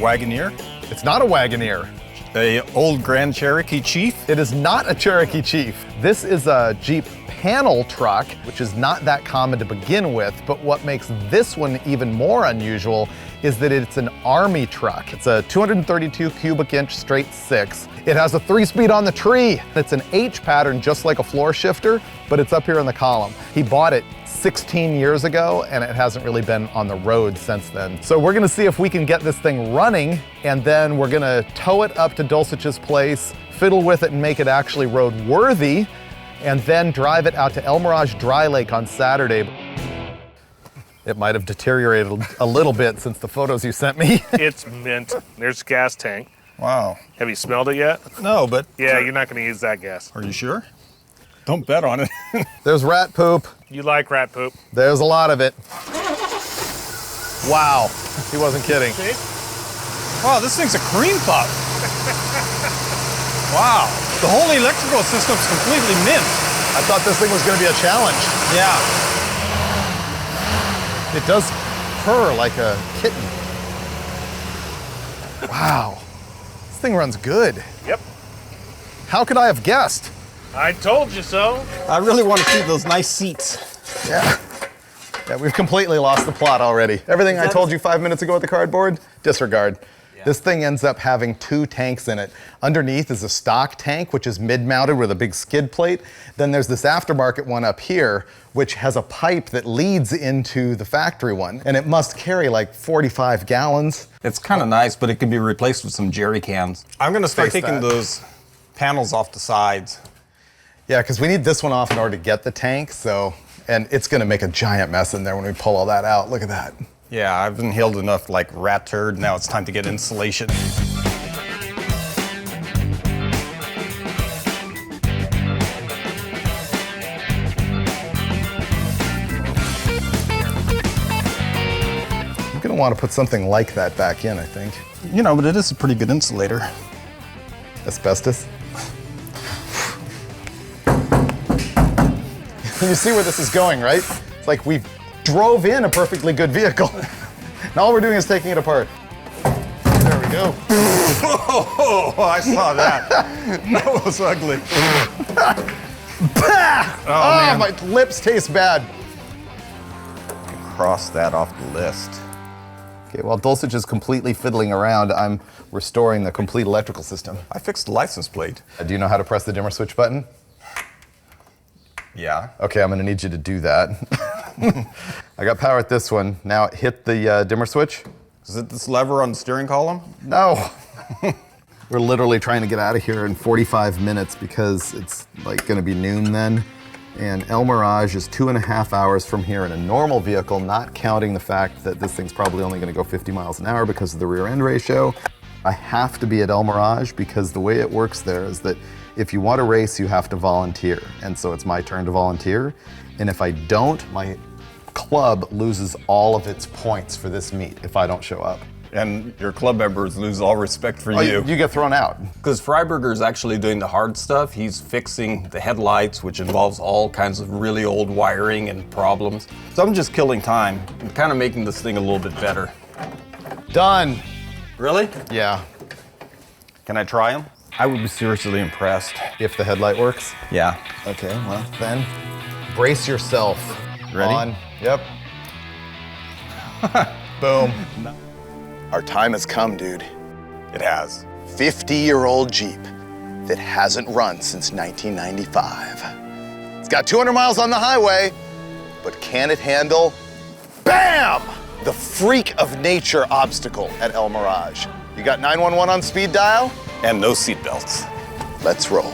Wagoneer? It's not a Wagoneer. A old Grand Cherokee Chief? It is not a Cherokee Chief. This is a Jeep panel truck, which is not that common to begin with, but what makes this one even more unusual is that it's an Army truck. It's a 232 cubic inch straight six. It has a 3-speed on the tree. It's an H pattern just like a floor shifter, but it's up here in the column. He bought it 16 years ago and it hasn't really been on the road since then. So we're gonna see if we can get this thing running, and then we're gonna tow it up to Dulcich's place, fiddle with it and make it actually road worthy, and then drive it out to El Mirage Dry Lake on Saturday. It might have deteriorated a little bit since the photos you sent me. It's mint. There's the gas tank. Wow. Have you smelled it yet? No, but... Yeah, you're not gonna use that gas. Are you sure? Don't bet on it. There's rat poop. You like rat poop. There's a lot of it. Wow, he wasn't kidding. See? Wow, this thing's a cream puff. Wow, the whole electrical system's completely mint. I thought this thing was gonna be a challenge. Yeah. It does purr like a kitten. Wow, this thing runs good. Yep. How could I have guessed? I told you so. I really want to see those nice seats. Yeah. Yeah, we've completely lost the plot already. Everything I told you 5 minutes ago with the cardboard, disregard. Yeah. This thing ends up having 2 tanks in it. Underneath is a stock tank, which is mid-mounted with a big skid plate. Then there's this aftermarket one up here, which has a pipe that leads into the factory one. And it must carry like 45 gallons. It's kind of nice, but it could be replaced with some jerry cans. I'm going to start taking those panels off the sides. Yeah, because we need this one off in order to get the tank, so, and it's gonna make a giant mess in there when we pull all that out. Look at that. Yeah, I've inhaled enough like rat turd. Now it's time to get insulation. I'm gonna want to put something like that back in, I think. You know, but it is a pretty good insulator. Asbestos? You see where this is going, right? It's like we drove in a perfectly good vehicle. Now all we're doing is taking it apart. There we go. Oh, I saw that. That was ugly. Oh, my lips taste bad. Cross that off the list. Okay, while Dulcich is completely fiddling around, I'm restoring the complete electrical system. I fixed the license plate. Do you know how to press the dimmer switch button? Yeah. Okay, I'm gonna need you to do that. I got power at this one. Now hit the dimmer switch. Is it this lever on the steering column? No. We're literally trying to get out of here in 45 minutes because it's like gonna be noon then. And El Mirage is 2.5 hours from here in a normal vehicle, not counting the fact that this thing's probably only gonna go 50 miles an hour because of the rear end ratio. I have to be at El Mirage because the way it works there is that if you want to race, you have to volunteer. And so it's my turn to volunteer. And if I don't, my club loses all of its points for this meet if I don't show up. And your club members lose all respect for you. You get thrown out. Because Freiburger is actually doing the hard stuff. He's fixing the headlights, which involves all kinds of really old wiring and problems. So I'm just killing time and kind of making this thing a little bit better. Done. Really? Yeah. Can I try them? I would be seriously impressed. If the headlight works? Yeah. Okay, well then, brace yourself. Ready? On. Yep. Boom. Our time has come, dude. It has. 50-year-old Jeep that hasn't run since 1995. It's got 200 miles on the highway, but can it handle, BAM! The freak of nature obstacle at El Mirage. You got 911 on speed dial? And no seat belts. Let's roll.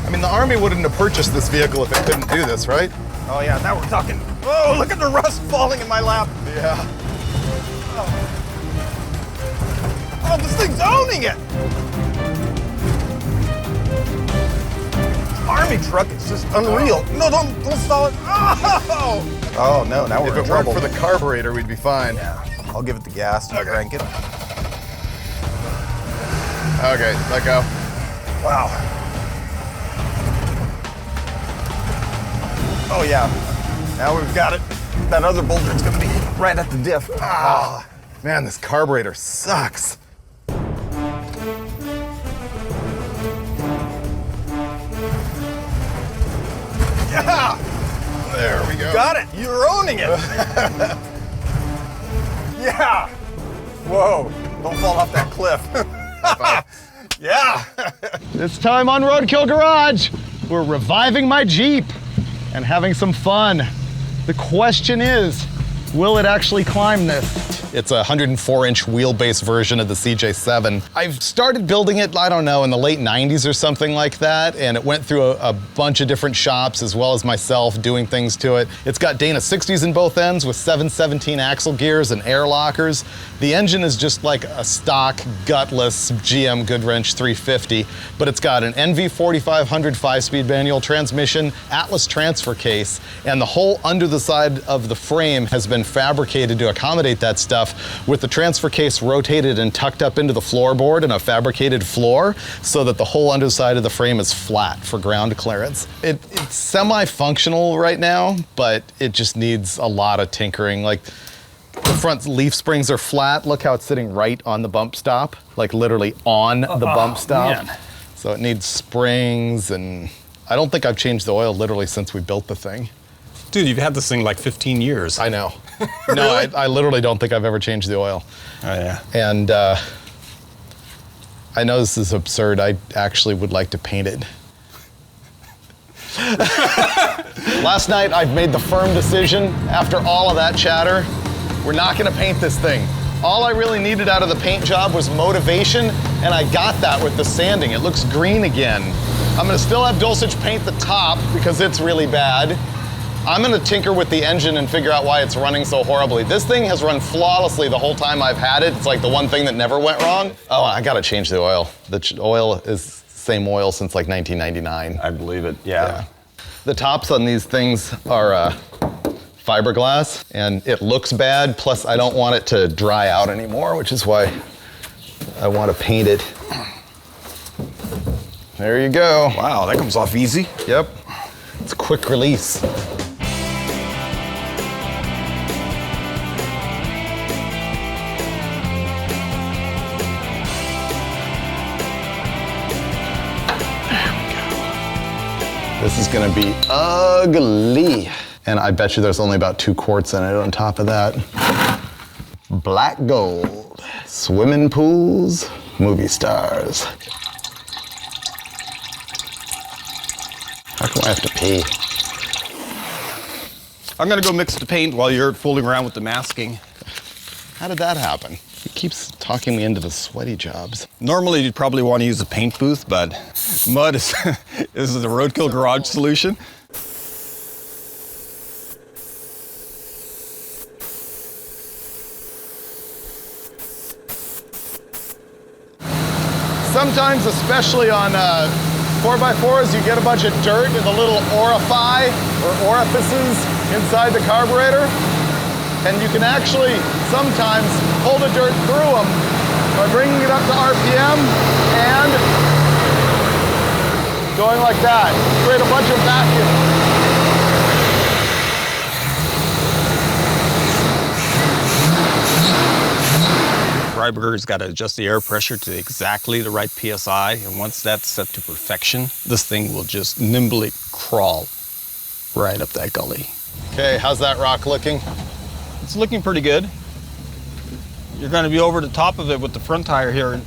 I mean, the Army wouldn't have purchased this vehicle if it couldn't do this, right? Oh yeah, now we're talking. Oh, look at the rust falling in my lap. Yeah. Oh, this thing's owning it. Army truck is just unreal. No, don't stall it. Oh! Oh no, now we're If in it trouble. weren't for the carburetor, we'd be fine. Yeah, I'll give it the gas to crank it. Okay, let go. Wow. Oh yeah, now we've got it. That other boulder's gonna be right at the diff. Ah, man, this carburetor sucks. Yeah! There we go. Got it! You're owning it! Yeah! Whoa, don't fall off that cliff. Yeah! This time on Roadkill Garage, we're reviving my Jeep and having some fun. The question is, will it actually climb this? It's a 104-inch wheelbase version of the CJ7. I've started building it, I don't know, in the late 90s or something like that, and it went through a bunch of different shops as well as myself doing things to it. It's got Dana 60s in both ends with 717 axle gears and air lockers. The engine is just like a stock, gutless GM Goodwrench 350, but it's got an NV 4500 5-speed manual transmission, Atlas transfer case, and the whole under the side of the frame has been fabricated to accommodate that stuff with the transfer case rotated and tucked up into the floorboard and a fabricated floor so that the whole underside of the frame is flat for ground clearance. It's semi-functional right now, but it just needs a lot of tinkering. Like, the front leaf springs are flat. Look how it's sitting right on the bump stop, like literally on the bump stop. Man. So it needs springs, and I don't think I've changed the oil literally since we built the thing. Dude, you've had this thing like 15 years. I know. No, I literally don't think I've ever changed the oil. Oh yeah. And I know this is absurd. I actually would like to paint it. Last night, I've made the firm decision, after all of that chatter, we're not gonna paint this thing. All I really needed out of the paint job was motivation, and I got that with the sanding. It looks green again. I'm gonna still have Dulcich paint the top because it's really bad. I'm gonna tinker with the engine and figure out why it's running so horribly. This thing has run flawlessly the whole time I've had it. It's like the one thing that never went wrong. Oh, I gotta change the oil. The oil is same oil since like 1999. I believe it, yeah. The tops on these things are fiberglass, and it looks bad, plus I don't want it to dry out anymore, which is why I want to paint it. There you go. Wow, that comes off easy. Yep, it's quick release. This is gonna be ugly. And I bet you there's only about 2 quarts in it on top of that. Black gold, swimming pools, movie stars. How come I have to pee? I'm gonna go mix the paint while you're fooling around with the masking. How did that happen? He keeps talking me into the sweaty jobs. Normally you'd probably want to use a paint booth, but mud is, is the Roadkill Garage solution. Sometimes, especially on 4x4s, you get a bunch of dirt in the little orifices inside the carburetor. And you can actually sometimes pull the dirt through them by bringing it up to RPM and going like that. Create a bunch of vacuum. Freiburger's got to adjust the air pressure to exactly the right PSI, and once that's set to perfection, this thing will just nimbly crawl right up that gully. Okay, how's that rock looking? It's looking pretty good. You're going to be over the top of it with the front tire here,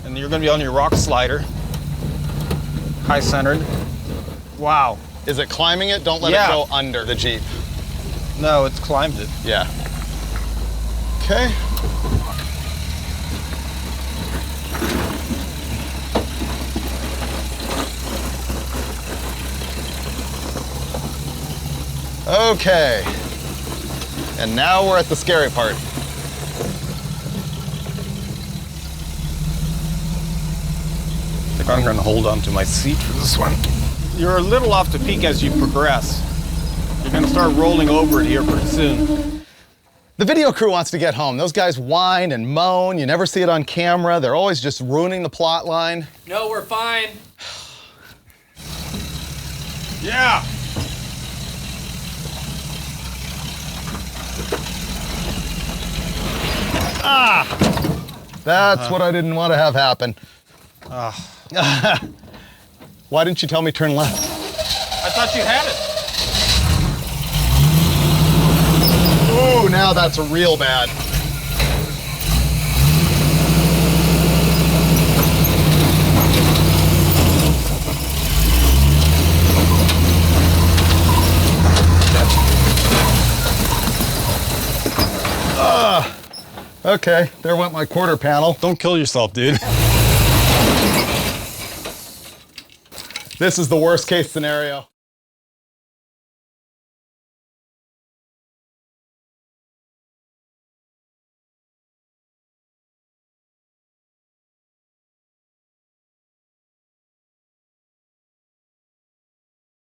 and you're going to be on your rock slider, high centered. Wow. Is it climbing it? Don't let it go under the Jeep. No, it's climbed it. Yeah. Okay. Okay. And now we're at the scary part. I think I'm going to hold on to my seat for this one. You're a little off the peak as you progress. You're gonna start rolling over it here pretty soon. The video crew wants to get home. Those guys whine and moan. You never see it on camera. They're always just ruining the plot line. No, we're fine. Yeah. That's what I didn't want to have happen. Why didn't you tell me turn left? I thought you had it. Ooh, now that's real bad. Okay, there went my quarter panel. Don't kill yourself, dude. This is the worst case scenario.